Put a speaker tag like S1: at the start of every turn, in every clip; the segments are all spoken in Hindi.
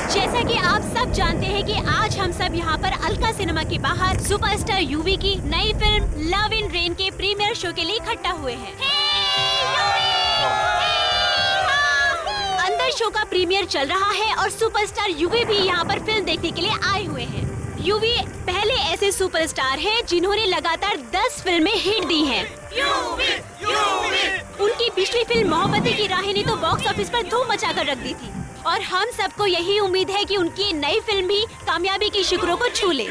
S1: जैसा कि आप सब जानते हैं कि आज हम सब यहाँ पर अलका सिनेमा के बाहर सुपरस्टार यूवी की नई फिल्म लव इन रेन के प्रीमियर शो के लिए इकट्ठा हुए हैं। अंदर शो का प्रीमियर चल रहा है और सुपरस्टार यूवी भी यहाँ पर फिल्म देखने के लिए आए हुए हैं। यूवी पहले ऐसे सुपरस्टार हैं जिन्होंने लगातार 10 फिल्में हिट दी हैं। उनकी पिछली फिल्म मोहब्बतें की राहें ने तो बॉक्स ऑफिस पर धूम मचा कर रख दी थी और हम सबको यही उम्मीद है कि उनकी नई फिल्म भी कामयाबी की शिखरों को छू ले।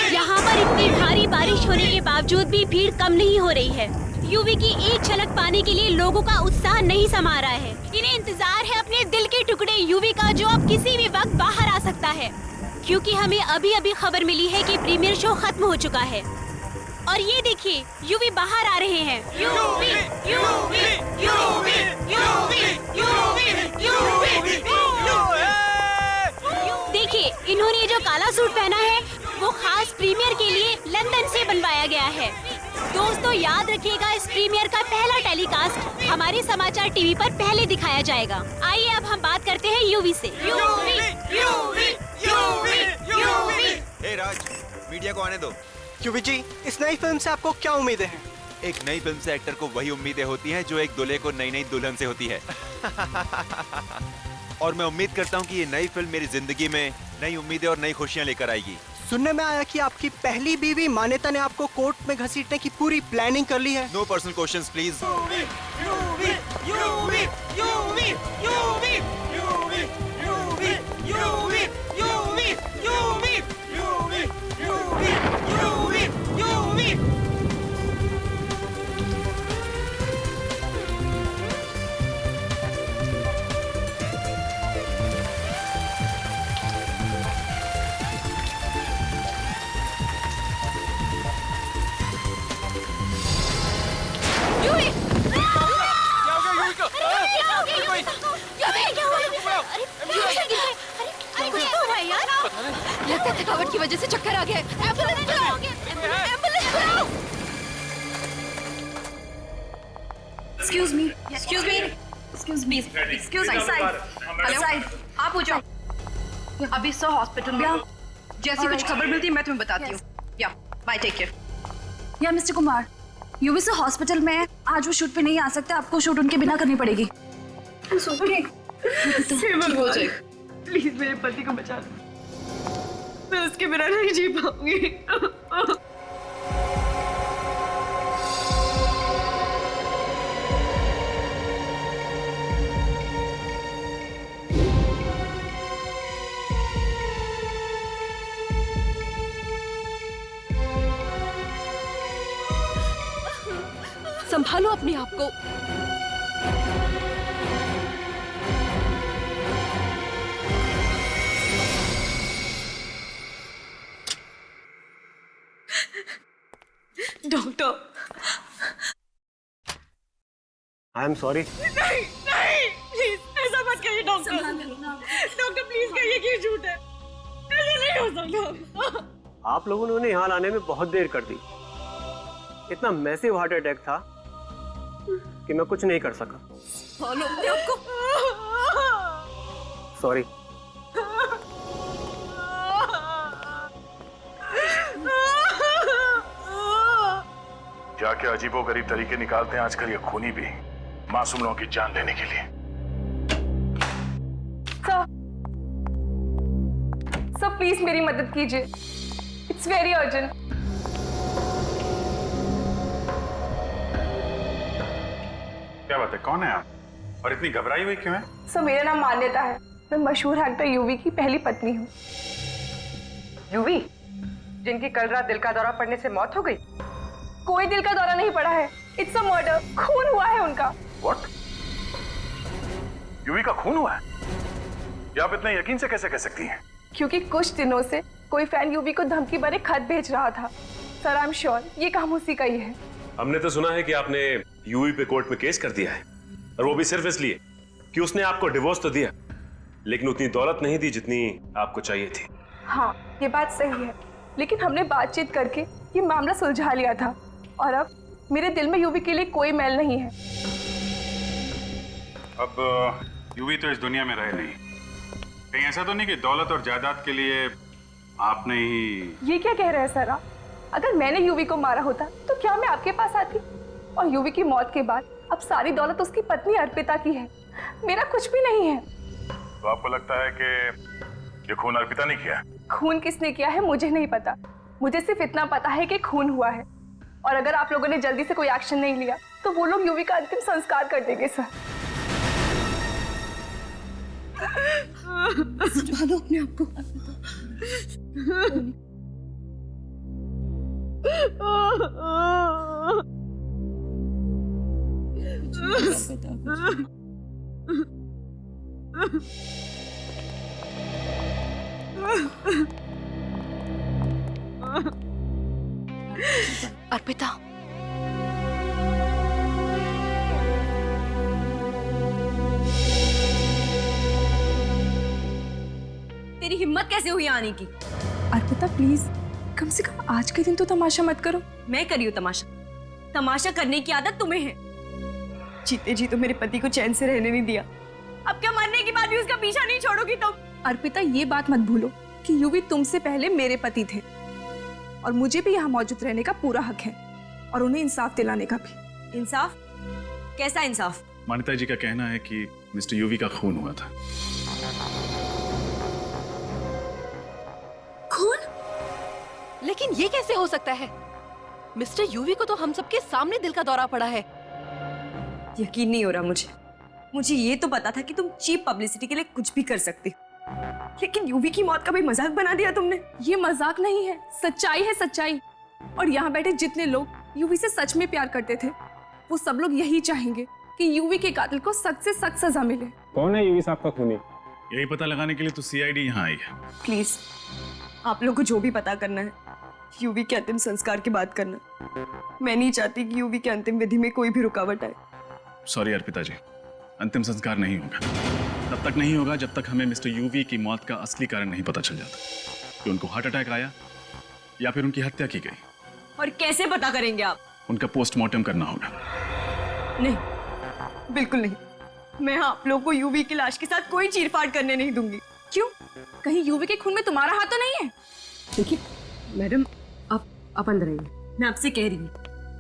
S1: यहाँ पर इतनी भारी बारिश होने के बावजूद भी भीड़ कम नहीं हो रही है। यूवी की एक झलक पाने के लिए लोगों का उत्साह नहीं समा रहा है। इन्हें इंतजार है अपने दिल के टुकड़े यूवी का, जो अब किसी भी वक्त बाहर आ सकता है, क्योंकि हमें अभी अभी खबर मिली है कि प्रीमियर शो खत्म हो चुका है। और ये देखिए, यूवी बाहर आ रहे हैं। UV, UV, UV, UV, UV, UV, देखिए, इन्होंने जो काला सूट पहना है वो खास प्रीमियर के लिए लंदन से बनवाया गया है। दोस्तों याद रखिएगा, इस प्रीमियर का पहला टेलीकास्ट हमारे समाचार टीवी पर पहले दिखाया जाएगा। आइए अब हम बात करते हैं यूवी से। UV, UV, UV, UV.
S2: Hey Raj, media को आने दो।
S3: यूवी जी, इस नई फिल्म से आपको क्या उम्मीदें हैं?
S2: एक नई फिल्म से एक्टर को वही उम्मीदें होती हैं जो एक दूल्हे को नई नई दुल्हन से होती है। और मैं उम्मीद करता हूँ कि ये नई फिल्म मेरी जिंदगी में नई उम्मीदें और नई खुशियाँ लेकर आएगी।
S3: सुनने में आया कि आपकी पहली बीवी मान्यता ने आपको कोर्ट में घसीटने की पूरी प्लानिंग कर ली है।
S2: No personal questions please.
S1: लगता है थकावट की वजह से चक्कर आ गया। एम्बुलेंस बुलाओ, एम्बुलेंस बुलाओ।
S4: Excuse me, excuse me, excuse me, excuse me, side, side, आप हो जाओ। अभी सर हॉस्पिटल में, जैसी कुछ खबर मिलती है मैं तुम्हें बताती हूँ। या, बाय, टेक केयर।
S5: या मिस्टर कुमार, यूवी से हॉस्पिटल में है, आज वो शूट पे नहीं आ सकते, आपको शूट उनके बिना करनी पड़ेगी।
S4: प्लीज मेरे पति को बचा लो, मैं उसके बिना नहीं जी पाऊंगी।
S1: संभालो अपने आप को।
S4: Doctor,
S3: I am sorry.
S4: नहीं नहीं, प्लीज ऐसा मत कहिए डॉक्टर। डॉक्टर प्लीज कहिए कि झूठ है, ऐसा नहीं हो सकता।
S6: आप लोगों ने उन्हें यहाँ लाने में बहुत देर कर दी। इतना मैसिव हार्ट अटैक था कि मैं कुछ नहीं कर सका।
S4: फॉलो अपने आप को।
S6: सॉरी।
S7: क्या क्या अजीबोगरीब तरीके निकालते हैं आजकल ये खूनी भी, मासूम लोगों की जान लेने के लिए।
S4: सर प्लीज मेरी मदद कीजिए, इट्स वेरी अर्जेंट।
S7: क्या बात है, कौन है आप और इतनी घबराई हुई क्यों है?
S4: सर मेरा नाम मान्यता है, मैं मशहूर एक्टर यूवी की पहली पत्नी हूँ।
S8: यूवी, जिनकी कल रात दिल का दौरा पड़ने से मौत हो गई?
S4: कोई दिल का दौरा नहीं पड़ा है, इट्स अ मर्डर, खून हुआ है उनका।
S7: What? यूवी का खून हुआ है? ये आप इतने यकीन से कैसे कह सकती हैं?
S4: क्योंकि कुछ दिनों से कोई फैन यूवी को धमकी भरे खत भेज रहा था। सर आई एम श्योर ये काम उसी का ही है।
S9: हमने तो सुना है कि आपने यूवी पे कोर्ट में केस कर दिया है, और वो भी सिर्फ इसलिए कि उसने आपको डिवोर्स तो दिया, लेकिन उतनी दौलत नहीं दी जितनी आपको चाहिए थी।
S4: हाँ ये बात सही है, लेकिन हमने बातचीत करके ये मामला सुलझा लिया था और अब मेरे दिल में यूवी के लिए कोई मैल नहीं है।
S7: अब यूवी तो इस दुनिया में रहे नहीं। कहीं ऐसा तो नहीं कि दौलत और जायदाद के लिए आपने ही...
S8: ये क्या कह रहे हैं सर आप? अगर मैंने यूवी को मारा होता तो क्या मैं आपके पास आती? और यूवी की मौत के बाद अब सारी दौलत उसकी पत्नी अर्पिता की है, मेरा कुछ भी नहीं है।
S7: तो आपको लगता है कि ये खून अर्पिता ने किया?
S8: खून किसने किया है मुझे नहीं पता, मुझे सिर्फ इतना पता है कि खून हुआ है। और अगर आप लोगों ने जल्दी से कोई एक्शन नहीं लिया तो वो लोग यूवी का अंतिम संस्कार कर देंगे सर।
S5: संभालो अपने आप को।
S4: अर्पिता,
S1: तेरी हिम्मत कैसे हुई आने की?
S8: अर्पिता प्लीज, कम से कम आज के दिन तो तमाशा मत करो।
S1: मैं करी हूँ तमाशा? तमाशा करने की आदत तुम्हें है।
S8: जीते जी तो मेरे पति को चैन से रहने नहीं दिया,
S1: अब क्या मरने के बाद भी उसका पीछा नहीं छोड़ोगी तुम?
S8: अर्पिता ये बात मत भूलो कि यूवी तुमसे पहले मेरे पति थे और मुझे भी यहाँ मौजूद रहने का पूरा हक है और उन्हें इंसाफ दिलाने का भी।
S1: इंसाफ? कैसा इंसाफ?
S7: मान्यता जी का कहना है कि मिस्टर यूवी का खून हुआ था।
S4: खून? लेकिन ये कैसे हो सकता है? मिस्टर यूवी को तो हम सबके सामने दिल का दौरा पड़ा है।
S1: यकीन नहीं हो रहा मुझे ये तो पता था कि तुम चीप पब्लिसिटी के लिए कुछ भी कर सकती हो,
S8: लेकिन यूवी की मौत का भी मजाक बना दिया तुमने। ये मजाक नहीं है, सच्चाई है, सच्चाई। और यहाँ बैठे जितने लोग यूवी से सच में प्यार करते थे वो सब लोग यही चाहेंगे कि यूवी के कातिल को सख्त से सख्त सजा मिले।
S6: कौन है यूवी साहब का खूनी?
S7: यही पता लगाने के लिए तो सीआईडी यहाँ आई है।
S8: प्लीज
S1: आप लोग को जो भी पता करना है यूवी के अंतिम संस्कार की बात करना। मैं नहीं चाहती कि यूवी के अंतिम विधि में कोई भी रुकावट आए।
S7: सॉरी अर्पिता जी, अंतिम संस्कार नहीं होगा। तब तक नहीं होगा जब तक हमें मिस्टर यूवी की मौत का असली कारण नहीं पता चल जाता कि उनको हार्ट अटैक आया या फिर उनकी हत्या की गई।
S1: और कैसे पता करेंगे आप?
S7: उनका पोस्टमार्टम करना होगा।
S1: नहीं, बिल्कुल नहीं। मैं आप लोगों को यूवी की लाश के साथ कोई चीरफाड़ करने नहीं दूंगी।
S8: क्यों? कहीं यूवी के खून में तुम्हारा हाथ तो नहीं है?
S1: देखिए मैडम, आप अंदर आइए। मैं आपसे कह रही हूँ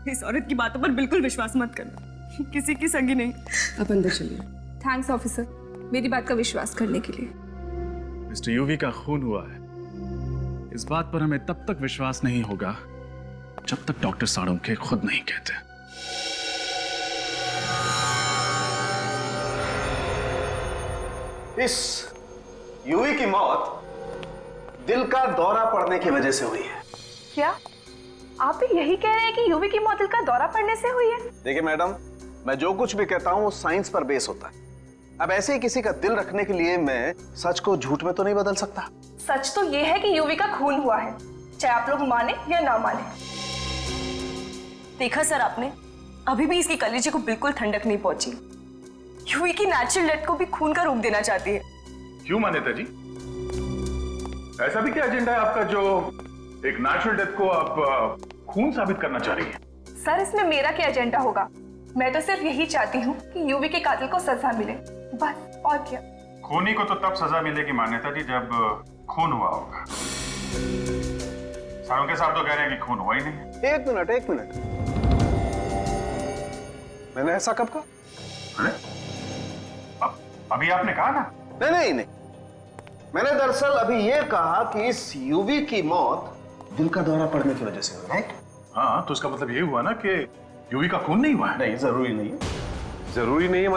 S1: इस औरत की बातों पर बिल्कुल विश्वास मत करना, किसी की संगी नहीं। आप अंदर चलिए।
S8: थैंक्स ऑफिसर, मेरी बात का विश्वास करने के लिए।
S7: मिस्टर यूवी का खून हुआ है, इस बात पर हमें तब तक विश्वास नहीं होगा जब तक डॉक्टर साळुंखे खुद नहीं कहते।
S10: इस यूवी की मौत दिल का दौरा पड़ने की वजह से हुई है।
S8: क्या आप भी यही कह रहे हैं कि यूवी की मौत दिल का दौरा पड़ने से हुई है?
S10: देखिए मैडम, मैं जो कुछ भी कहता हूं वो साइंस पर बेस होता है। अब ऐसे ही किसी का दिल रखने के लिए मैं सच को झूठ में तो नहीं बदल सकता।
S8: सच तो ये है कि यूवी का खून हुआ है, चाहे आप लोग माने या ना माने।
S1: देखा सर आपने, अभी भी इसकी कलेजे को बिल्कुल ठंडक नहीं पहुंची। यूवी की नेचुरल डेथ को भी खून का रूप देना चाहती है।
S7: क्यों मान्यता जी, ऐसा भी क्या एजेंडा है आपका जो एक नेचुरल डेथ को आप खून साबित करना चाह रही है?
S8: सर इसमें मेरा क्या एजेंडा होगा? मैं तो सिर्फ यही चाहती हूँ कि यूवी के कातिल को सजा मिले, बस। और क्या?
S7: खूनी को तो तब सजा मिलेगी मान्यता जी जब खून हुआ होगा। साळुंखे साहब तो कह रहे हैं कि खून हुआ ही नहीं।
S10: एक मिनट, मैंने ऐसा कब कहा?
S7: अरे अभी आपने कहा ना।
S10: नहीं, मैंने दरअसल अभी ये कहा कि इस यूवी की मौत दिल का दौरा पड़ने की वजह से हुई, राइट?
S7: हाँ, तो उसका मतलब ये हुआ ना कि यूवी का खून नहीं हुआ है।
S10: नहीं, जरूरी नहीं है। जरूरी नहीं है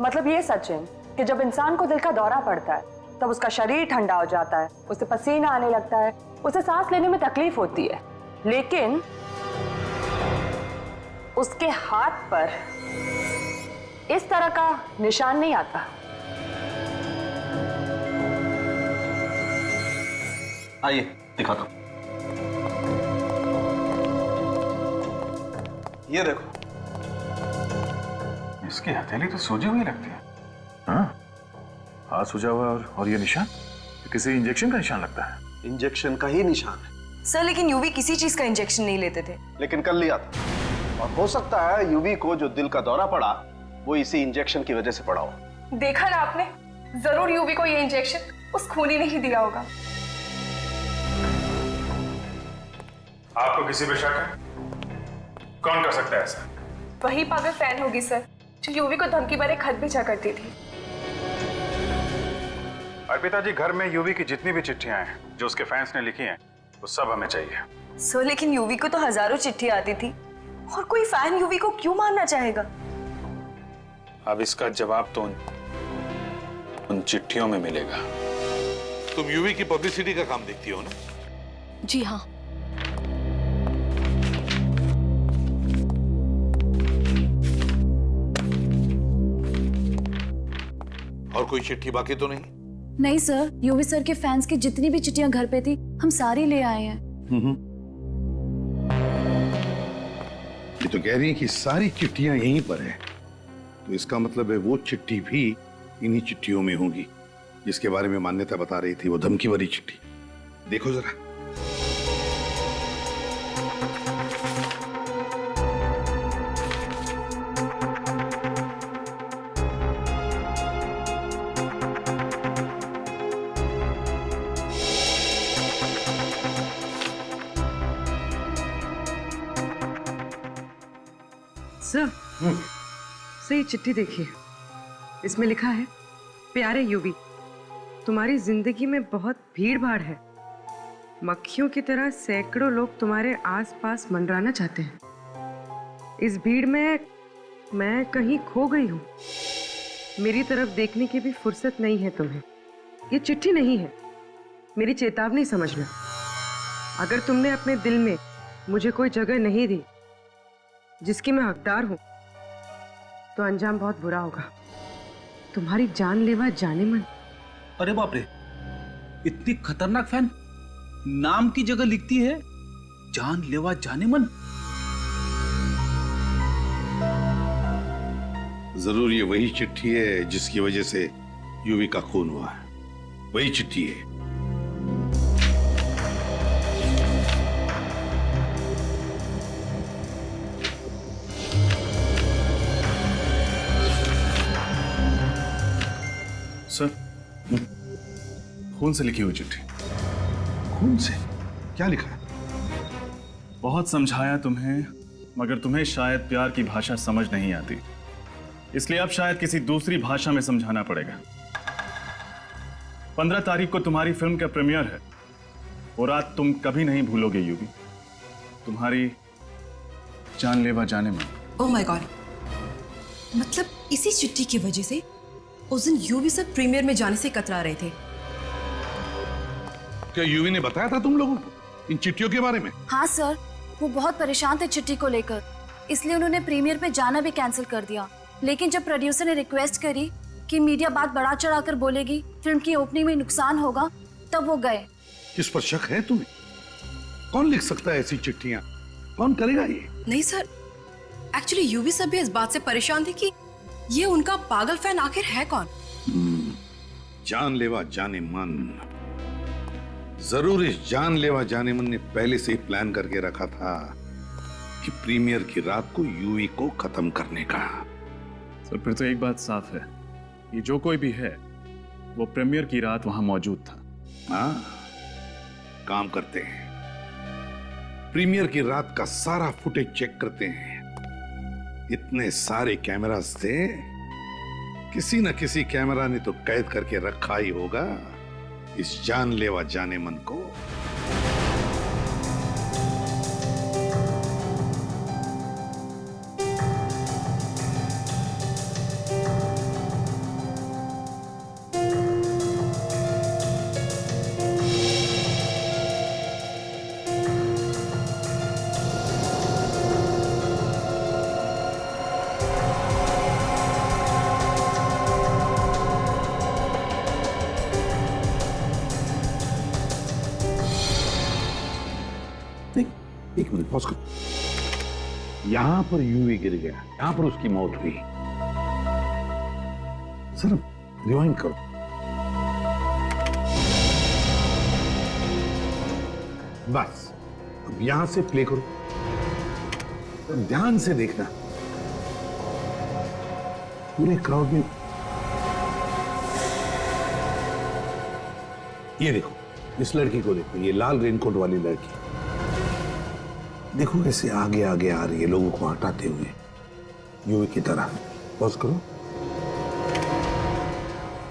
S11: मतलब ये सच है कि जब इंसान को दिल का दौरा पड़ता है तब उसका शरीर ठंडा हो जाता है, उसे पसीना आने लगता है, उसे सांस लेने में तकलीफ होती है, लेकिन उसके हाथ पर इस तरह का निशान नहीं आता।
S10: आइए दिखाता हूं। ये देखो,
S7: इसकी हथेली तो सूजी हुई लगती है। हाँ, हाथ सूजा हुआ और ये निशान किसी इंजेक्शन का निशान लगता है।
S10: इंजेक्शन का ही निशान है
S1: सर, लेकिन यूवी किसी चीज का इंजेक्शन नहीं लेते थे।
S10: लेकिन कर लिया था। और हो सकता है यूवी को जो दिल का दौरा पड़ा वो इसी इंजेक्शन की वजह से पड़ा हो।
S8: देखा ना आपने, जरूर यूवी को ये इंजेक्शन उस खूनी ने ही दिया होगा।
S7: आपको किसी पे शक है? कौन कर सकता है ऐसा?
S8: वही पागल फैन होगी सर, जो यूवी को धमकी भरे खत भेजा करती थी।
S12: अर्पिता जी, घर में यूवी की जितनी भी चिट्ठियां हैं जो उसके फैंस ने लिखी हैं, वो सब हमें चाहिए।
S11: सो लेकिन यूवी को तो हजारों चिट्ठी आती थी, और कोई फैन यूवी को क्यों मारना चाहेगा?
S12: अब इसका जवाब तो उन चिट्ठियों में मिलेगा।
S13: तुम यूवी की पब्लिसिटी का काम देखती हो ना?
S8: जी हाँ।
S13: और कोई चिट्ठी बाकी तो नहीं?
S5: नहीं सर, यूवी सर के फैंस की जितनी भी चिट्ठियां घर पे थी, हम सारी ले आए हैं।
S14: ये तो कह रही है कि सारी चिट्ठियां यहीं पर है, तो इसका मतलब है वो चिट्ठी भी इन्हीं चिट्ठियों में होगी जिसके बारे में मान्यता बता रही थी, वो धमकी भरी चिट्ठी। देखो जरा।
S11: सर, ये चिट्ठी देखिए। इसमें लिखा है, प्यारे यूवी, तुम्हारी जिंदगी में बहुत भीड़ भाड़ है। मक्खियों की तरह सैकड़ों लोग तुम्हारे आसपास मंडराना चाहते हैं। इस भीड़ में मैं कहीं खो गई हूँ। मेरी तरफ देखने की भी फुर्सत नहीं है तुम्हें। ये चिट्ठी नहीं है, मेरी चेतावनी समझना। अगर तुमने अपने दिल में मुझे कोई जगह नहीं दी जिसकी मैं हकदार हूं, तो अंजाम बहुत बुरा होगा। तुम्हारी जानलेवा जाने मन।
S15: अरे बाप रे, इतनी खतरनाक फैन, नाम की जगह लिखती है जानलेवा जाने मन।
S14: जरूर ये वही चिट्ठी है जिसकी वजह से यूवी का खून हुआ है। वही चिट्ठी है।
S7: सर, खून से लिखी हुई चिट्ठी।
S14: खून से? क्या लिखा है?
S7: बहुत समझाया तुम्हें, मगर तुम्हें शायद प्यार की भाषा समझ नहीं आती, इसलिए अब शायद किसी दूसरी भाषा में समझाना पड़ेगा। 15 तारीख को तुम्हारी फिल्म का प्रीमियर है। वो रात तुम कभी नहीं भूलोगे यूवी, तुम्हारी जानलेवा जाने मन।
S16: ओह माय गॉड, मतलब इसी चिट्ठी की वजह से उस दिन यूवी सब प्रीमियर में जाने से कतरा रहे थे।
S14: क्या यूवी ने बताया था तुम लोगों को इन चिट्ठियों के बारे में?
S5: हाँ सर, वो बहुत परेशान थे चिट्ठी को लेकर, इसलिए उन्होंने प्रीमियर पे जाना भी कैंसिल कर दिया। लेकिन जब प्रोड्यूसर ने रिक्वेस्ट करी कि मीडिया बात बढ़ा चढ़ाकर बोलेगी, फिल्म की ओपनिंग में नुकसान होगा, तब वो गए।
S14: किस पर शक है तुम्हें? कौन लिख सकता है ऐसी चिट्ठियां? कौन करेगा ये?
S16: नहीं सर, एक्चुअली यूवी सब भी इस बात से परेशान थे कि ये उनका पागल फैन आखिर है कौन।
S14: जानलेवा जाने मन। जरूर इस जानलेवा जाने मन ने पहले से ही प्लान करके रखा था कि प्रीमियर की रात को यूवी को खत्म करने का।
S7: सर, फिर तो एक बात साफ है, ये जो कोई भी है वो प्रीमियर की रात वहां मौजूद था।
S14: हाँ, काम करते हैं, प्रीमियर की रात का सारा फुटेज चेक करते हैं। इतने सारे कैमरास थे, किसी न किसी कैमरा ने तो कैद करके रखा ही होगा इस जानलेवा जाने मन को। एक मिनट पॉज करो। यहां पर यूवी गिर गया, यहां पर उसकी मौत हुई। सर रिवाइंड करो। बस अब यहां से प्ले करो, ध्यान से देखना। पूरे क्राउड में। ये देखो, इस लड़की को देखो, ये लाल रेनकोट वाली लड़की देखो कैसे आगे आगे आ रही है लोगों को हटाते हुए, यूवी की तरह। पॉज करो,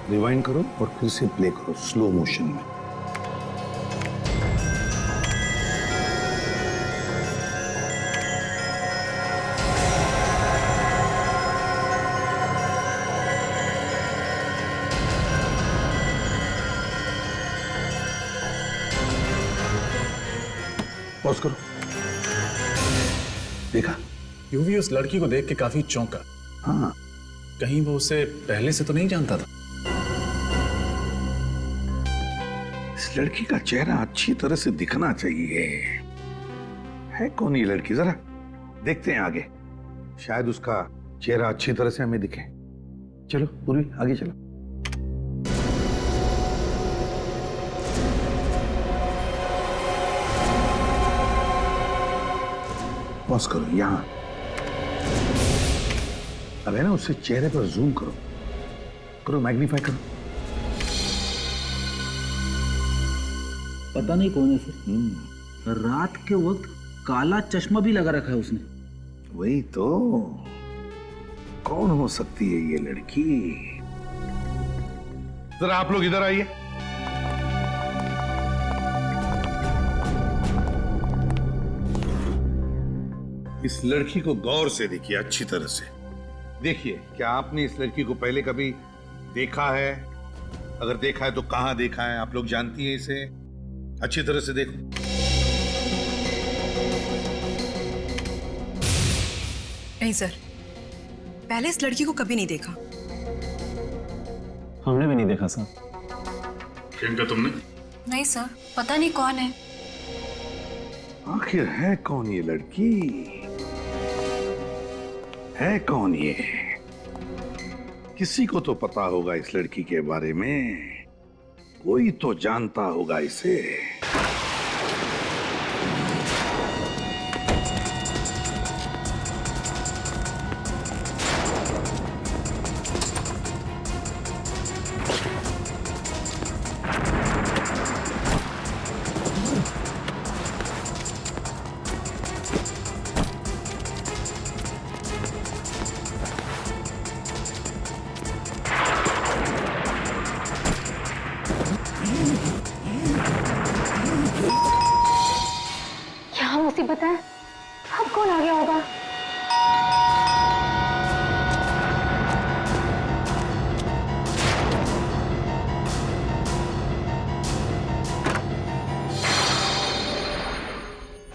S14: रिवाइंड करो और फिर से प्ले करो स्लो मोशन में। पॉज करो, देखा?
S7: यूवी उस लड़की को देख के काफी चौंका।
S14: हाँ,
S7: कहीं वो उसे पहले से तो नहीं जानता था।
S14: इस लड़की का चेहरा अच्छी तरह से दिखना चाहिए। है कौन ये लड़की, जरा देखते हैं आगे, शायद उसका चेहरा अच्छी तरह से हमें दिखे। चलो पूर्वी, आगे चलो। पॉज करो यहां। अब है ना, उससे चेहरे पर जूम करो, करो मैग्नीफाई करो।
S15: पता नहीं कौन है सर। रात के वक्त काला चश्मा भी लगा रखा है उसने।
S14: वही तो, कौन हो सकती है ये लड़की? जरा आप लोग इधर आइए। इस लड़की को गौर से देखिए, अच्छी तरह से देखिए। क्या आपने इस लड़की को पहले कभी देखा है? अगर देखा है तो कहां देखा है? आप लोग जानती है इसे? अच्छी तरह से देखो।
S16: नहीं सर, पहले इस लड़की को कभी नहीं देखा।
S6: हमने भी नहीं देखा सर।
S7: प्रियंका, तुमने?
S5: नहीं सर, पता नहीं कौन है।
S14: आखिर है कौन ये लड़की? है कौन ये? किसी को तो पता होगा इस लड़की के बारे में, कोई तो जानता होगा इसे।
S1: मुसीबत है, अब कौन आ गया होगा?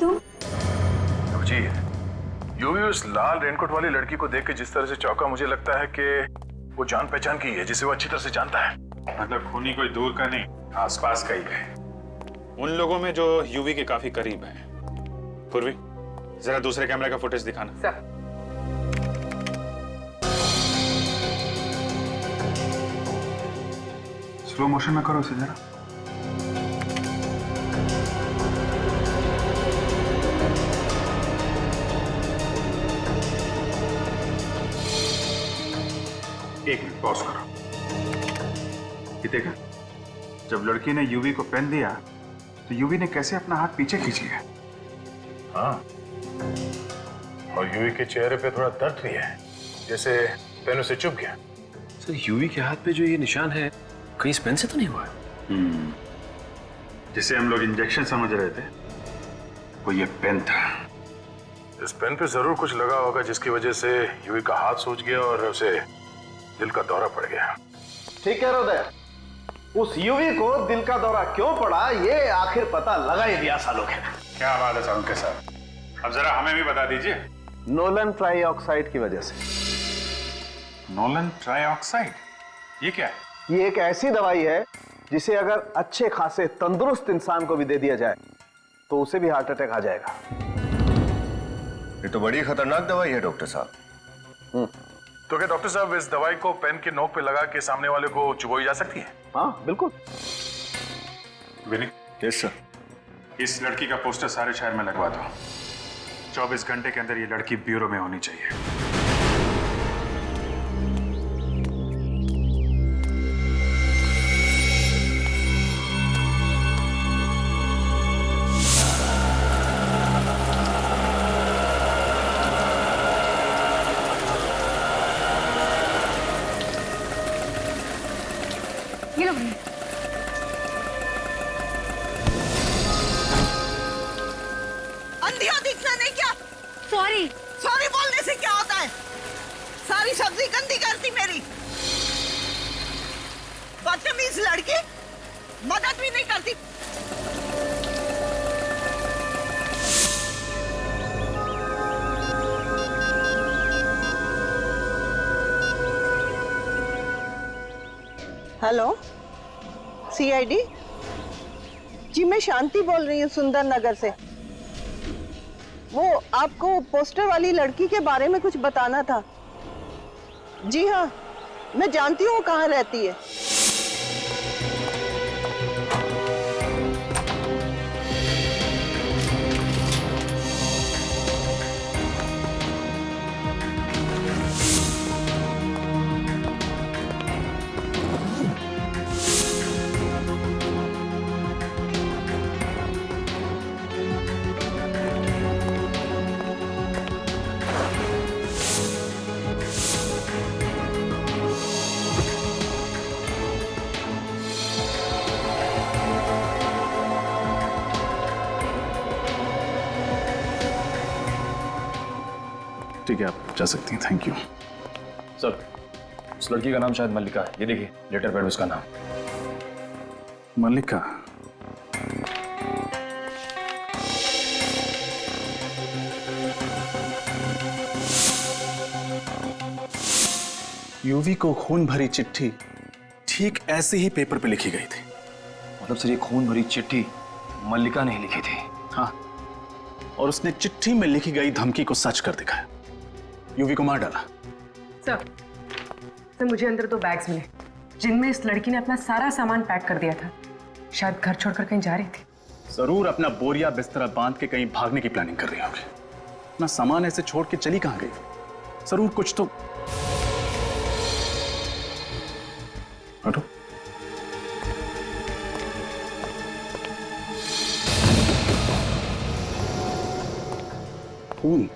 S1: तुम?
S12: जी, यूवी उस लाल रेनकोट वाली लड़की को देख के जिस तरह से चौंका, मुझे लगता है कि वो जान पहचान की है, जिसे वो अच्छी तरह से जानता है।
S13: मतलब खूनी कोई दूर का नहीं, आसपास का ही है। उन लोगों में जो यूवी के काफी करीब हैं। पूर्वी, जरा दूसरे कैमरे का फुटेज दिखाना।
S11: सर।
S12: स्लो मोशन में करो इसे जरा। एक मिनट पॉज करो। ये देखा, जब लड़की ने यूवी को पेन दिया तो यूवी ने कैसे अपना हाथ पीछे खींच लिया। हाँ, और यूवी के चेहरे पे थोड़ा दर्द भी है, जैसे पेन उसे चुभ गया।
S9: सर, यूवी के हाथ पे जो ये निशान है, कहीं इस पेन से तो नहीं हुआ है?
S12: जिसे हम लोग इंजेक्शन समझ रहे थे, वो ये पेन था। इस पेन पे जरूर कुछ लगा होगा, जिसकी वजह से यूवी का हाथ सूज गया और उसे दिल का दौरा पड़ गया।
S10: ठीक कह रहे हो उदय, उस यूवी को दिल का दौरा क्यों पड़ा, ये आखिर पता लगा ही दिया सालों के।
S12: क्या बात है साहब के साथ, अब जरा हमें भी बता दीजिए।
S10: नोलन ट्राइऑक्साइड की वजह से।
S12: नोलन ट्राइऑक्साइड, ये क्या है?
S10: ये एक ऐसी दवाई है जिसे अगर अच्छे खासे तंदुरुस्त इंसान को भी दे दिया जाए तो उसे भी हार्ट अटैक आ जाएगा।
S17: ये तो बड़ी खतरनाक दवाई है डॉक्टर साहब।
S12: तो क्या डॉक्टर साहब, इस दवाई को पेन के नोक पे लगा के सामने वाले को चुभोई जा सकती है?
S10: हाँ बिल्कुल।
S12: विनी,
S17: यस सर।
S12: इस लड़की का पोस्टर सारे शहर में लगवा दो। 24 घंटे के अंदर ये लड़की ब्यूरो में होनी चाहिए।
S8: लो भाई।
S18: अंधिया दिखना नहीं क्या?
S8: सॉरी।
S18: सॉरी बोलने से क्या होता है? सारी सब्जी गंदी करती मेरी। बदतमीज लड़की, मदद भी नहीं करती। हेलो, सीआईडी जी, मैं शांति बोल रही हूँ सुंदर नगर से। वो आपको पोस्टर वाली लड़की के बारे में कुछ बताना था। जी हाँ, मैं जानती हूँ वो कहाँ रहती है।
S7: ठीक है, आप जा सकती हैं। Thank you
S19: sir. उस लड़की का नाम शायद मल्लिका है। ये देखिए लेटर पैड उसका नाम।
S7: मल्लिका? यूवी को खून भरी चिट्ठी ठीक ऐसे ही पेपर पे लिखी गई थी।
S19: मतलब सर ये खून भरी चिट्ठी मल्लिका ने ही लिखी थी?
S7: हाँ, और उसने चिट्ठी में लिखी गई धमकी को सच कर दिखाया। यूवी को मार डाला।
S11: सर मुझे अंदर 2 बैग्स मिले जिनमें इस लड़की ने अपना सारा सामान पैक कर दिया था। शायद घर छोड़कर कहीं जा रही थी।
S7: जरूर अपना बोरिया बिस्तरा बांध के कहीं भागने की प्लानिंग कर रही होगी। अपना सामान ऐसे छोड़ के चली कहां गई? जरूर कुछ तो। हटो। खून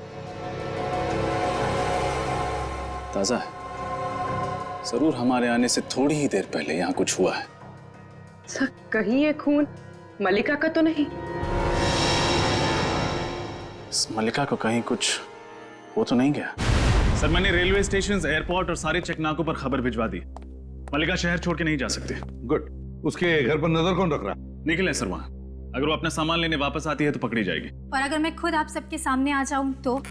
S7: ताजा है। जरूर हमारे आने से थोड़ी ही देर पहले यहां कुछ हुआ है।
S11: सर कहीं ये खून मल्लिका का तो नहीं?
S7: इस मल्लिका को कहीं कुछ हो तो नहीं गया? सर मैंने रेलवे स्टेशन, एयरपोर्ट और सारे चेकनाकों पर खबर भिजवा दी। मल्लिका शहर छोड़ के नहीं जा सकते।
S14: गुड। उसके घर पर नजर कौन रख रहा?
S7: निखिल है सर वहां। अगर वो अपना सामान लेने वापस आती है तो पकड़ी जाएगी।
S5: और अगर मैं खुद आप सबके सामने आ जाऊं तो?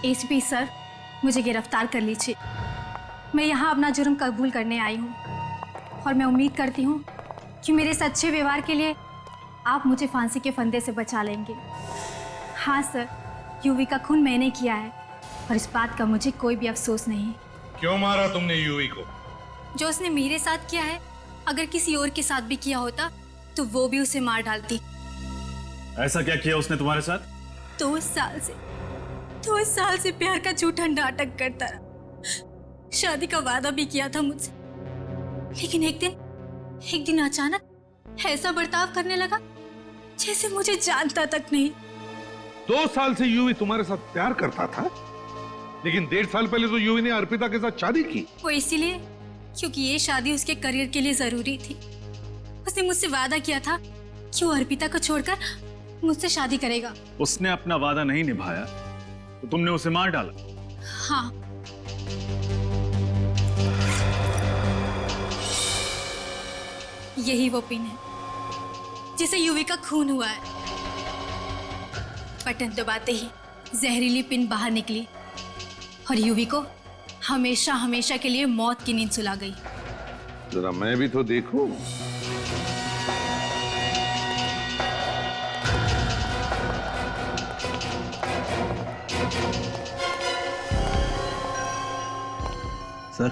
S5: एसपी सर, मुझे गिरफ्तार कर लीजिए। मैं यहाँ अपना जुर्म कबूल करने आई हूँ और मैं उम्मीद करती हूँ कि मेरे इस अच्छे व्यवहार के लिए आप मुझे फांसी के फंदे से बचा लेंगे। हाँ सर, यूवी का खून मैंने किया है और इस बात का मुझे कोई भी अफसोस नहीं।
S14: क्यों मारा तुमने यूवी को?
S5: जो उसने मेरे साथ किया है, अगर किसी और के साथ भी किया होता तो वो भी उसे मार डालती।
S7: ऐसा क्या किया उसने तुम्हारे साथ?
S5: 2 साल से प्यार का झूठा नाटक करता रहा। शादी का वादा भी किया था मुझसे, लेकिन एक दिन अचानक ऐसा बर्ताव करने लगा जैसे मुझे जानता तक नहीं।
S14: 2 साल से यूवी तुम्हारे साथ प्यार करता था, लेकिन 1.5 साल पहले तो यूवी ने अर्पिता के साथ शादी की।
S5: वो इसीलिए क्योंकि ये शादी उसके करियर के लिए जरूरी थी। उसने मुझसे वादा किया था कि वो अर्पिता को छोड़कर मुझसे शादी करेगा।
S7: उसने अपना वादा नहीं निभाया तो तुमने उसे मार डाला?
S5: हाँ। यही वो पिन है जिसे यूवी का खून हुआ है। बटन दबाते ही जहरीली पिन बाहर निकली और यूवी को हमेशा हमेशा के लिए मौत की नींद सुला गई।
S14: जरा मैं भी तो देखूं।
S15: सर,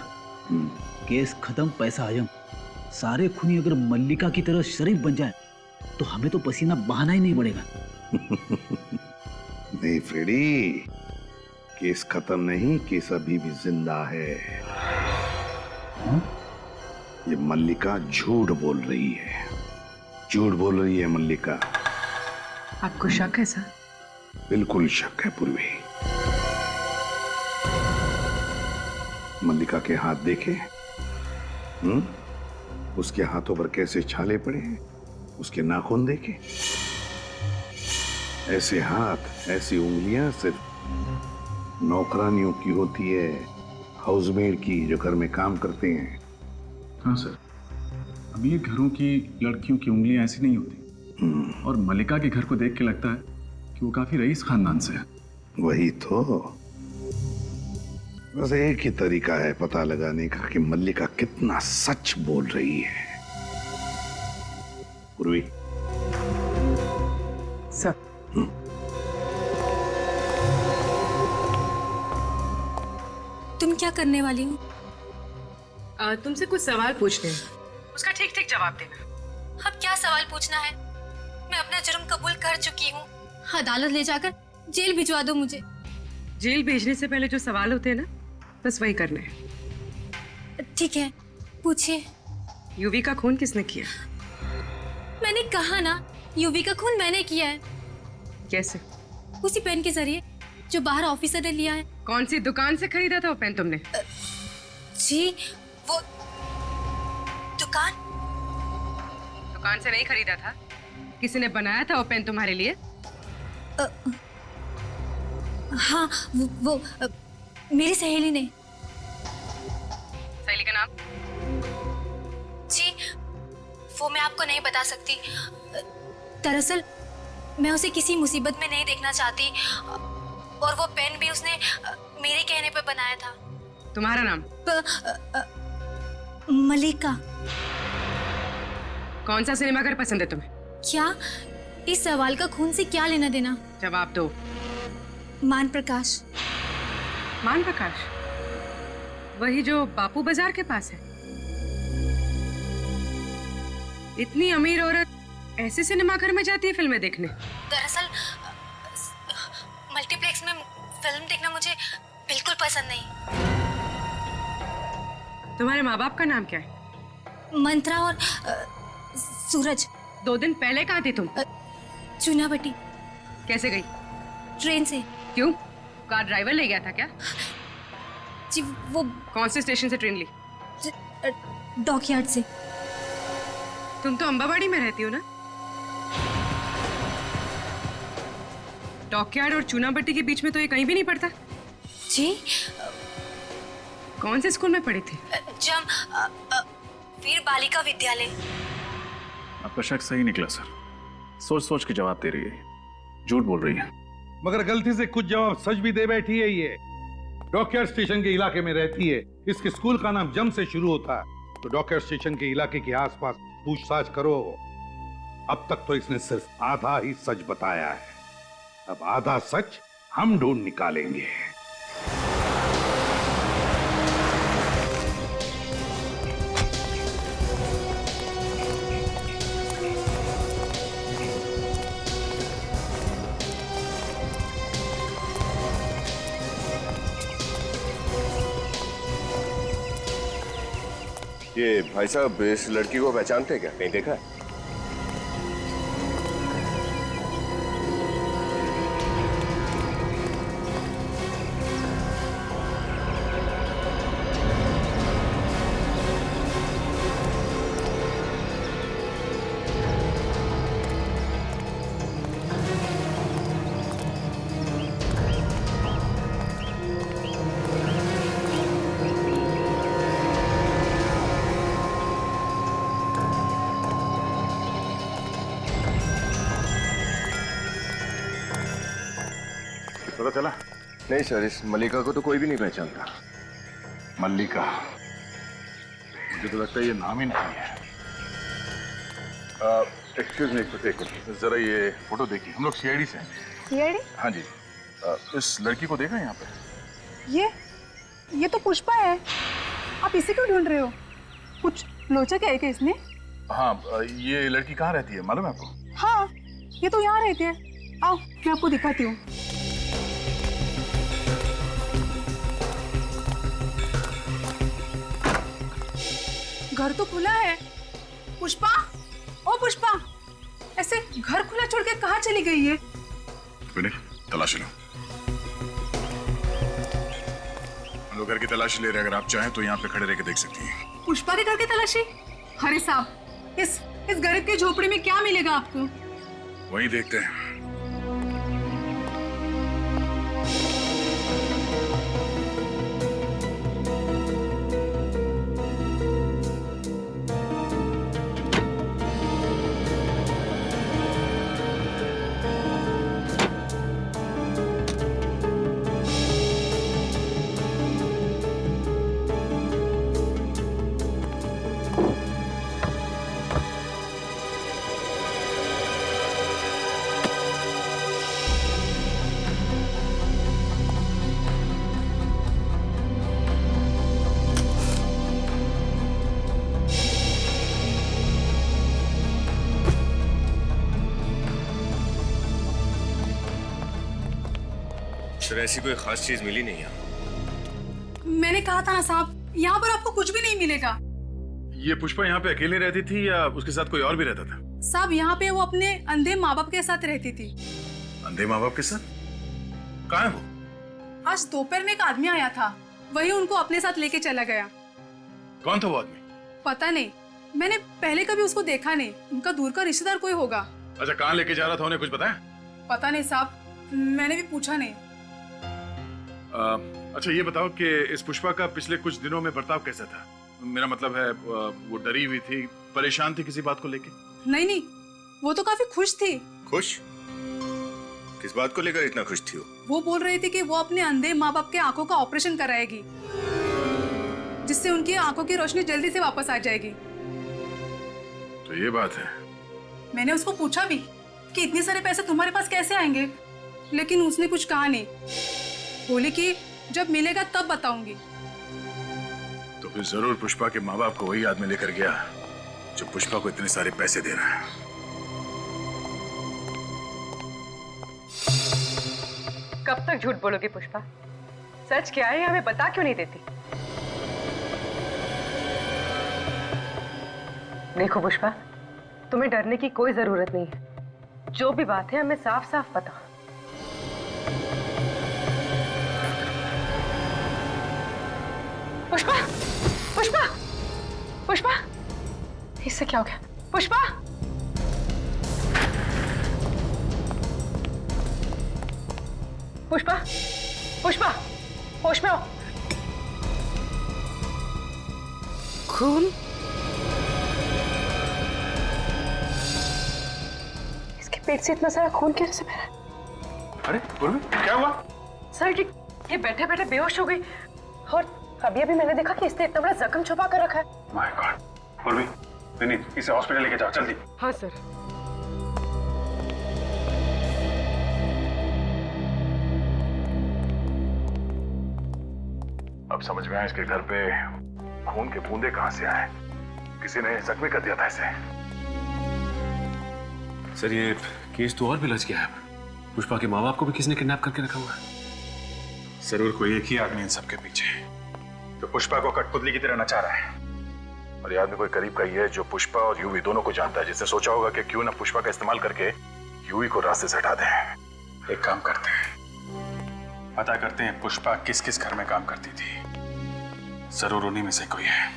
S15: केस खत्म, पैसा हजम। सारे खूनी अगर मल्लिका की तरह शरीफ बन जाए तो हमें तो पसीना बहाना ही नहीं पड़ेगा।
S14: नहीं फ्रेडी, केस खत्म नहीं, केस अभी भी जिंदा है। ये मल्लिका झूठ बोल रही है, झूठ बोल रही है मल्लिका।
S11: आपको शक है सर?
S14: बिल्कुल शक है पूर्वी। मल्लिका के हाथ देखे उसके हाथों पर कैसे छाले पड़े हैं, उसके नाखून देखे। ऐसे हाथ, ऐसी उंगलियां सिर्फ नौकरानियों की होती है, हाउसमेड की, जो घर में काम करते हैं।
S7: हाँ सर, अमीर घरों की लड़कियों की उंगलियां ऐसी नहीं होती। और मलिका के घर को देख के लगता है कि वो काफी रईस खानदान से है।
S14: वही तो, बस एक ही तरीका है पता लगाने का कि मल्लिका कितना सच बोल रही है। पूर्वी
S11: सर,
S20: तुम क्या करने वाली हो?
S11: तुमसे कुछ सवाल पूछने हैं, उसका ठीक ठीक जवाब देना।
S20: अब क्या सवाल पूछना है? मैं अपना जुर्म कबूल कर चुकी हूँ। अदालत ले जाकर जेल भिजवा दो मुझे।
S11: जेल भेजने से पहले जो सवाल होते हैं ना, बस वही करना है।
S20: ठीक है, पूछिए।
S11: यूवी का खून किसने किया?
S20: मैंने कहा ना, यूवी का खून मैंने किया है।
S11: कैसे?
S20: उसी पेन के जरिए जो बाहर ऑफिसर ने लिया है।
S11: कौन सी दुकान से खरीदा था वो पेन तुमने?
S20: जी, वो
S11: दुकान से नहीं खरीदा था, किसी ने बनाया था वो पेन तुम्हारे लिए?
S20: हाँ, वो मेरी सहेली ने।
S11: सहेली का नाम?
S20: जी, वो मैं आपको नहीं बता सकती। दरअसल मैं उसे किसी मुसीबत में नहीं देखना चाहती, और वो पेन भी उसने मेरे कहने पे बनाया था।
S11: तुम्हारा नाम?
S20: मलिका।
S11: कौन सा सिनेमाघर पसंद है तुम्हें?
S20: क्या? इस सवाल का खून से क्या लेना देना?
S11: जवाब दो।
S20: मान प्रकाश।
S11: मान प्रकाश? वही जो बापू बाजार के पास है? इतनी अमीर औरत ऐसे सिनेमाघर में जाती है फिल्में देखने?
S20: दरअसल मल्टीप्लेक्स में फिल्म देखना मुझे बिल्कुल पसंद नहीं।
S11: तुम्हारे माँ बाप का नाम क्या है?
S20: मंत्रा और सूरज।
S11: 2 दिन पहले कहाँ थी तुम?
S20: चुनाभट्टी।
S11: कैसे गई?
S20: ट्रेन से।
S11: क्यों? कार ड्राइवर ले गया था क्या?
S20: जी, वो।
S11: कौन से स्टेशन से ट्रेन ली?
S20: डॉकयार्ड से।
S11: तुम तो अंबाबाड़ी में रहती हो ना? डॉकयार्ड और चुनाभट्टी के बीच में तो ये कहीं भी नहीं पड़ता।
S20: जी।
S11: कौन से स्कूल में पढ़ी थी?
S20: वीर बालिका विद्यालय।
S7: आपका शक सही निकला सर, सोच सोच के जवाब दे रही है, झूठ बोल रही है।
S14: मगर गलती से कुछ जवाब सच भी दे बैठी है। ये डॉकयार्ड स्टेशन के इलाके में रहती है, इसके स्कूल का नाम जम से शुरू होता है। तो डॉकयार्ड स्टेशन के इलाके के आसपास पूछताछ करो। अब तक तो इसने सिर्फ आधा ही सच बताया है, अब आधा सच हम ढूंढ निकालेंगे।
S17: ये भाई साहब इस लड़की को पहचानते हैं क्या? कहीं देखा है?
S12: पता चला?
S17: नहीं सर, इस मल्लिका को तो कोई भी नहीं पहचानता।
S12: मल्लिका? मुझे तो लगता है ये नाम ही नहीं है। एक्सक्यूज मी, एक मिनट, जरा ये फोटो देखिए। हम लोग सीआईडी से हैं।
S21: सीआईडी?
S12: हाँ जी। इस लड़की को देखा यहाँ पे?
S21: ये तो पुष्पा है। आप इसे क्यों ढूंढ रहे हो? कुछ लोचा क्या है क्या इसने?
S12: हाँ, ये लड़की कहाँ रहती है मालूम है आपको?
S21: हाँ, ये तो यहाँ रहती है। आओ मैं आपको दिखाती हूँ। घर तो खुला है। पुष्पा, ओ पुष्पा, ऐसे घर खुला छोड़ के कहाँ चली गई है?
S12: बेटे, तलाशी लो। हम लोग घर की तलाशी ले रहे हैं, अगर आप चाहें तो यहाँ पे खड़े रह के देख सकती हैं।
S21: पुष्पा के घर की तलाशी? अरे साहब, इस गरीब की झोपड़ी में क्या मिलेगा आपको?
S14: वही देखते हैं।
S17: सर ऐसी कोई खास चीज मिली नहीं यहाँ।
S21: मैंने कहा था ना साहब, यहाँ पर आपको कुछ भी नहीं मिलेगा।
S12: ये पुष्पा यहाँ पे अकेले रहती थी या उसके साथ कोई और भी रहता था?
S21: साहब यहाँ पे वो अपने अंधे माँ बाप के साथ रहती थी।
S12: अंधे माँ बाप के साथ? कहाँ है वो?
S21: आज दोपहर में एक आदमी आया था, वही उनको अपने साथ लेके चला गया।
S12: कौन था वो आदमी?
S21: पता नहीं, मैंने पहले कभी उसको देखा नहीं। उनका दूर का रिश्तेदार कोई होगा।
S12: अच्छा, कहाँ लेके जा रहा था, उन्हें कुछ बताया?
S21: पता नहीं साहब, मैंने भी पूछा नहीं।
S12: अच्छा ये बताओ कि इस पुष्पा का पिछले कुछ दिनों में बर्ताव कैसा था? मेरा मतलब है वो डरी हुई थी, परेशान थी किसी बात को लेके?
S21: नहीं, वो तो काफी खुश थी।
S17: खुश? किस बात को लेकर इतना खुश थी
S21: वो बोल रही थी कि वो अपने अंधे माँ बाप के आंखों का ऑपरेशन कराएगी, जिससे उनकी आंखों की रोशनी जल्दी से वापस आ जाएगी।
S12: तो ये बात है।
S21: मैंने उसको पूछा भी कि इतने सारे पैसे तुम्हारे पास कैसे आएंगे, लेकिन उसने कुछ कहा नहीं। बोली कि जब मिलेगा तब बताऊंगी।
S12: तो फिर जरूर पुष्पा के माँ बाप को वही आदमी लेकर गया जो पुष्पा को इतने सारे पैसे दे रहा है।
S11: कब तक झूठ बोलोगी पुष्पा? सच क्या है हमें बता क्यों नहीं देती? देखो पुष्पा, तुम्हें डरने की कोई जरूरत नहीं है। जो भी बात है हमें साफ साफ पता। पुष्पा, पुष्पा, पुष्पा, इससे क्या हो गया? पुष्पा, पुष्पा, पुष्पा, होश में आओ। खून? इसके पेट से इतना सारा खून कैसे बह रहा है?
S12: अरे पूर्वी, क्या हुआ?
S11: सर ये बैठे बैठे बेहोश हो गई और अभी अभी मैंने देखा कि इसने इतना बड़ा जख्म छुपा कर रखा है।
S12: My God. पूर्वी, नहीं, इसे हॉस्पिटल लेके जाओ जल्दी।
S11: हाँ सर।
S12: अब समझ में आया इसके घर पे खून के बूंदे कहां से आए। किसी ने जख्मी कर दिया था इसे।
S9: सर ये केस तो और भी लज गया है। पुष्पा के माँ बाप को भी किसी ने किडनैप करके रखा हुआ है।
S12: जरूर कोई एक ही आदमी इन सबके पीछे तो पुष्पा को कठपुतली की तरह नचा रहा है। और ये आदमी कोई करीब का ही है जो पुष्पा और यूवी दोनों को जानता है, जिसने सोचा होगा कि क्यों ना पुष्पा का इस्तेमाल करके यूवी को रास्ते से हटा दें। एक काम करते हैं, पता करते हैं पुष्पा किस किस घर में काम करती थी। जरूर उन्हीं में से कोई है।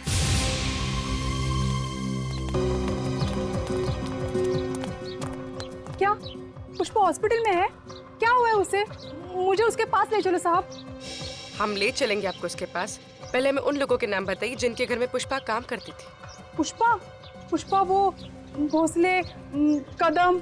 S21: क्या पुष्पा हॉस्पिटल में है? क्या हुआ है उसे? मुझे उसके पास ले चलो साहब।
S11: हम ले चलेंगे आपको उसके पास। पहले हमें उन लोगों के नाम बताइए जिनके घर में पुष्पा काम करती थी।
S21: पुष्पा? पुष्पा वो भोसले, कदम।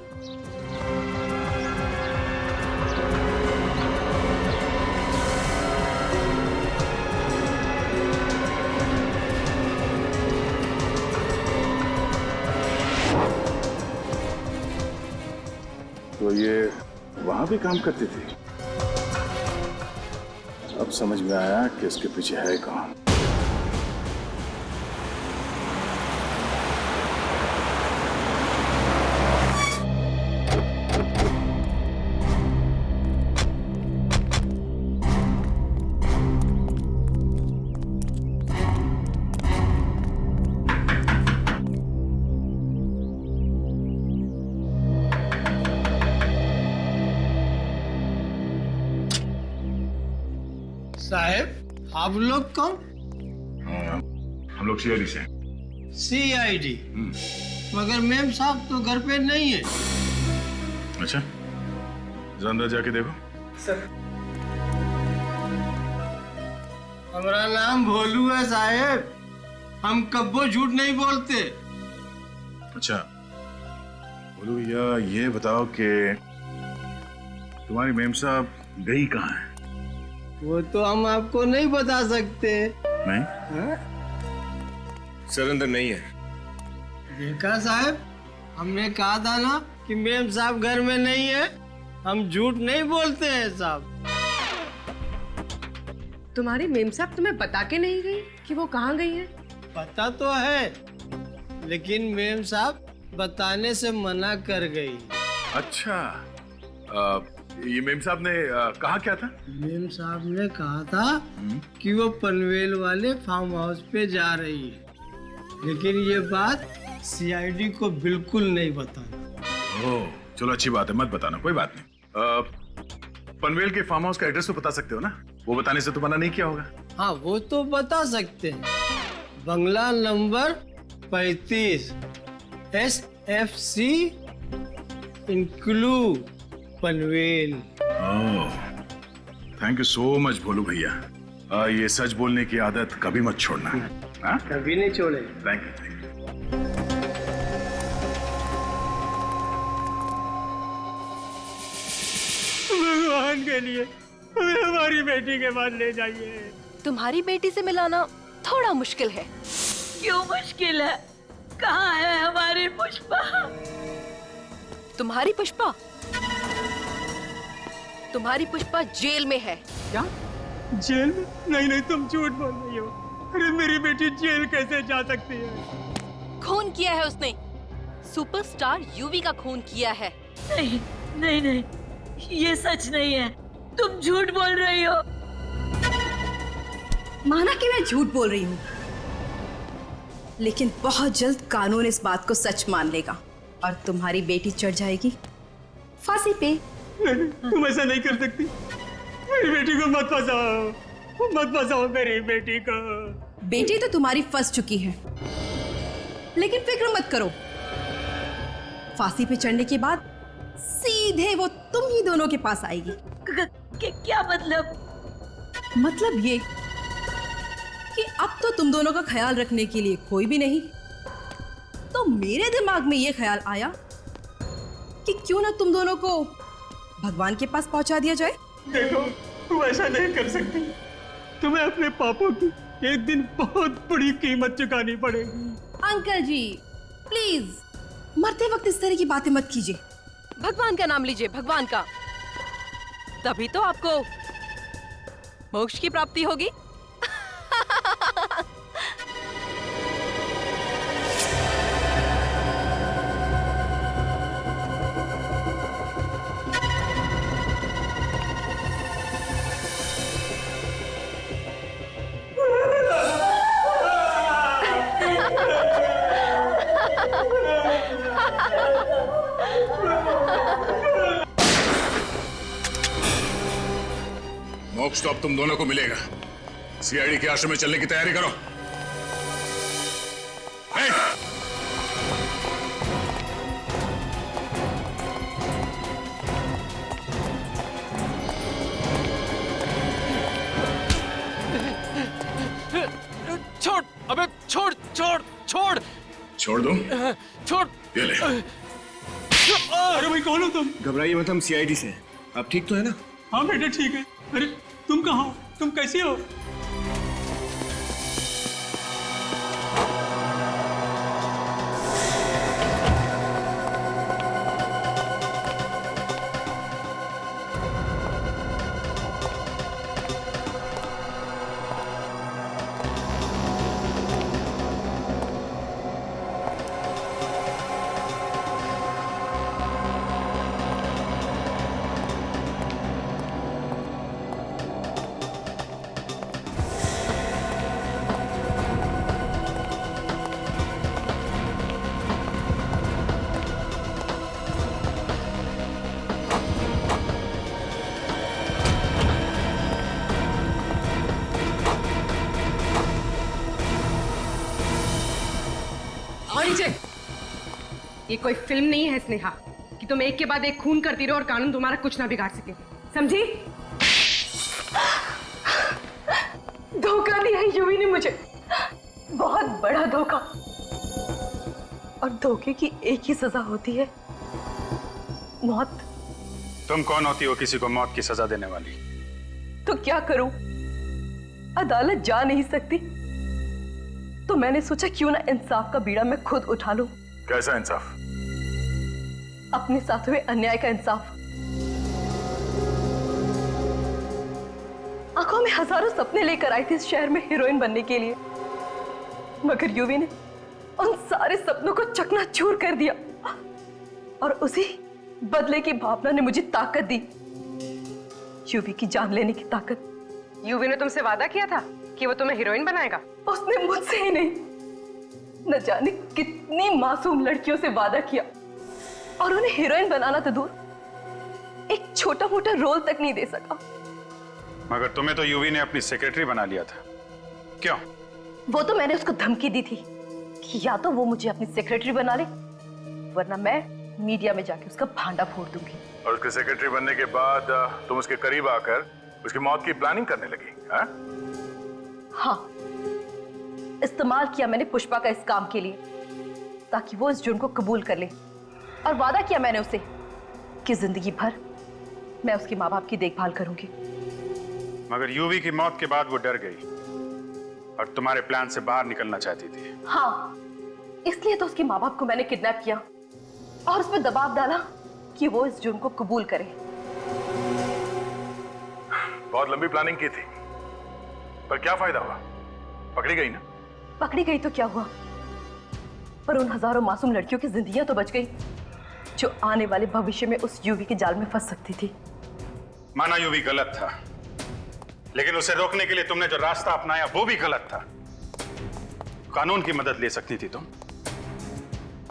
S12: तो ये वहां भी काम करती थी। अब समझ में आया कि इसके पीछे है कौन।
S2: साहब, आप लोग कौन?
S12: हम
S7: लोग सीआईडी से।
S2: सीआईडी? मगर मैम साहब तो घर पे नहीं है।
S7: अच्छा, जरा अंदर जाके देखो।
S2: सर, हमारा नाम भोलू है साहेब, हम कब्बो झूठ नहीं बोलते।
S7: अच्छा बोलो भैया, ये बताओ कि तुम्हारी मेम साहब गई कहाँ है?
S2: वो तो हम आपको नहीं बता सकते।
S7: नहीं?
S17: सर अंदर नहीं है।
S2: देखा साहब, हमने कहा था ना कि मेम साहब घर में नहीं है। हम झूठ नहीं बोलते हैं साहब।
S11: तुम्हारी मेम साहब तुम्हें बता के नहीं गई कि वो कहाँ गई है?
S2: पता तो है, लेकिन मेम साहब बताने से मना कर गई।
S7: अच्छा, ये मेम साहब ने कहा क्या था?
S2: मेम साहब ने कहा था कि वो पनवेल वाले फार्म हाउस पे जा रही है, लेकिन ये बात सीआईडी को बिल्कुल नहीं बताना।
S7: ओह, चलो अच्छी बात है, मत बताना, कोई बात नहीं। पनवेल के फार्म हाउस का एड्रेस तो बता सकते हो ना? वो बताने से तो मना नहीं किया होगा।
S2: हाँ, वो तो बता सकते हैं। बंगला नंबर 35 SFC इंक्लू Panvel.
S7: Thank you so much Bholu भैया। ये सच बोलने की आदत कभी मत छोड़ना। हाँ?
S2: कभी नहीं छोड़े।
S7: Thank you.
S22: भगवान के लिए हमें हमारी बेटी के पास ले जाइए।
S23: तुम्हारी बेटी से मिलाना थोड़ा मुश्किल है।
S1: क्यों मुश्किल है? कहाँ है हमारी पुष्पा?
S23: तुम्हारी पुष्पा? तुम्हारी पुष्पा जेल में है।
S22: क्या? जेल में? नहीं नहीं, तुम झूठ बोल रही हो। अरे मेरी बेटी जेल कैसे जा सकती है?
S23: खून किया है उसने। सुपरस्टार यूवी का खून किया है।
S1: नहीं नहीं नहीं, ये सच नहीं है। तुम झूठ बोल रही हो।
S16: माना कि मैं झूठ बोल रही हूँ, लेकिन बहुत जल्द कानून इस बात को सच मान लेगा और तुम्हारी बेटी चढ़ जाएगी फांसी पे।
S22: नहीं, तुम ऐसा नहीं कर सकती। मेरी बेटी को मत फंसाओ, मत फंसाओ मेरी बेटी को।
S16: बेटी तो तुम्हारी फंस चुकी है, लेकिन फिक्र मत करो। फांसी पे चढ़ने के बाद सीधे वो तुम ही दोनों के पास आएगी।
S1: क्या मतलब?
S16: मतलब ये कि अब तो तुम दोनों का ख्याल रखने के लिए कोई भी नहीं। तो मेरे दिमाग में ये ख्याल आया कि क्यों ना तुम दोनों को भगवान के पास पहुंचा दिया जाए।
S22: देखो, तुम ऐसा नहीं कर सकती। तुम्हें अपने पापों की एक दिन बहुत बड़ी कीमत चुकानी पड़ेगी।
S16: अंकल जी प्लीज, मरते वक्त इस तरह की बातें मत कीजिए।
S23: भगवान का नाम लीजिए, भगवान का। तभी तो आपको मोक्ष की प्राप्ति होगी।
S7: मोक्ष तो अब तुम दोनों को मिलेगा। सीआईडी के आश्रम में चलने की तैयारी करो।
S22: छोड़, अबे छोड़ छोड़ छोड़।
S7: छोड़ दूं?
S22: छोड़।
S7: ये ले।
S22: अरे भाई कौन हो तुम?
S17: घबराइए मत, हम सीआईडी से। आप ठीक तो है ना?
S22: हाँ बेटा ठीक है। अरे तुम कहाँ हो? तुम कैसे हो?
S11: ये कोई फिल्म नहीं है स्नेहा कि तुम एक के बाद एक खून करती रहो और कानून तुम्हारा कुछ ना बिगाड़ सके, समझी?
S8: धोखा दिया है यूवी ने मुझे, बहुत बड़ा धोखा। और धोखे की एक ही सजा होती है, मौत।
S13: तुम कौन होती हो किसी को मौत की सजा देने वाली?
S8: तो क्या करूं? अदालत जा नहीं सकती, तो मैंने सोचा क्यों ना इंसाफ का बीड़ा मैं खुद उठा लूं।
S13: कैसा इंसाफ?
S8: अपने साथ हुए अन्याय का इंसाफ। आंखों में हजारों सपने लेकर आई थी इस शहर में हीरोइन बनने के लिए, मगर यूवी ने उन सारे सपनों को चकनाचूर कर दिया और उसी बदले की भावना ने मुझे ताकत दी, यूवी की जान लेने की ताकत।
S11: यूवी ने तुमसे वादा किया था कि वो तुम्हें हीरोइन बनाएगा।
S8: उसने मुझसे ही नहीं, न जाने कितनी मासूम लड़कियों से वादा किया और उन्हें हीरोइन बनाना तो दूर, एक छोटा मोटा रोल तक नहीं दे सका।
S13: मगर तुम्हें तो यूवी ने अपनी सेक्रेटरी बना लिया था, क्यों?
S8: वो तो मैंने उसको धमकी दी थी कि या तो वो मुझे अपनी सेक्रेटरी बना ले, वरना मैं मीडिया में जाके उसका भांडा फोड़ दूंगी।
S12: और उसके सेक्रेटरी बनने के बाद तुम उसके करीब आकर उसकी मौत की प्लानिंग करने लगी, हाँ?
S8: हाँ, इस्तेमाल किया मैंने पुष्पा का इस काम के लिए ताकि वो इस जुर्म को कबूल कर ले, और वादा किया मैंने उसे कि जिंदगी भर मैं उसके माँ बाप की देखभाल करूंगी।
S13: मगर यूवी की मौत के बाद वो डर गई और तुम्हारे प्लान से बाहर निकलना चाहती थी।
S8: हाँ, इसलिए तो उसके माँ बाप को मैंने किडनैप किया और उस पर दबाव डाला कि वो इस जुर्म को कबूल करे।
S12: बहुत लंबी प्लानिंग की थी, पर क्या फायदा हुआ? पकड़ी गई ना?
S8: पकड़ी गई तो क्या हुआ, पर उन हजारों मासूम लड़कियों की जिंदगियां तो बच गई जो आने वाले भविष्य में उस यूवी के जाल में फंस सकती थी।
S13: माना यूवी गलत था, लेकिन उसे रोकने के लिए तुमने जो रास्ता अपनाया वो भी गलत था। कानून की मदद ले सकती थी तुम,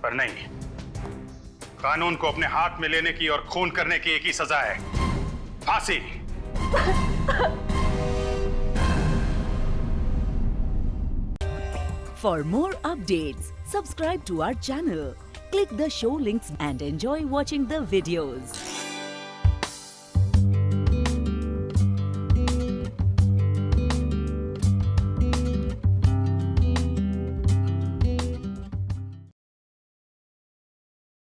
S13: पर नहीं। कानून को अपने हाथ में लेने की और खून करने की एक ही सजा है, फांसी।
S3: For more updates, subscribe to our channel, click the show links and enjoy watching the videos.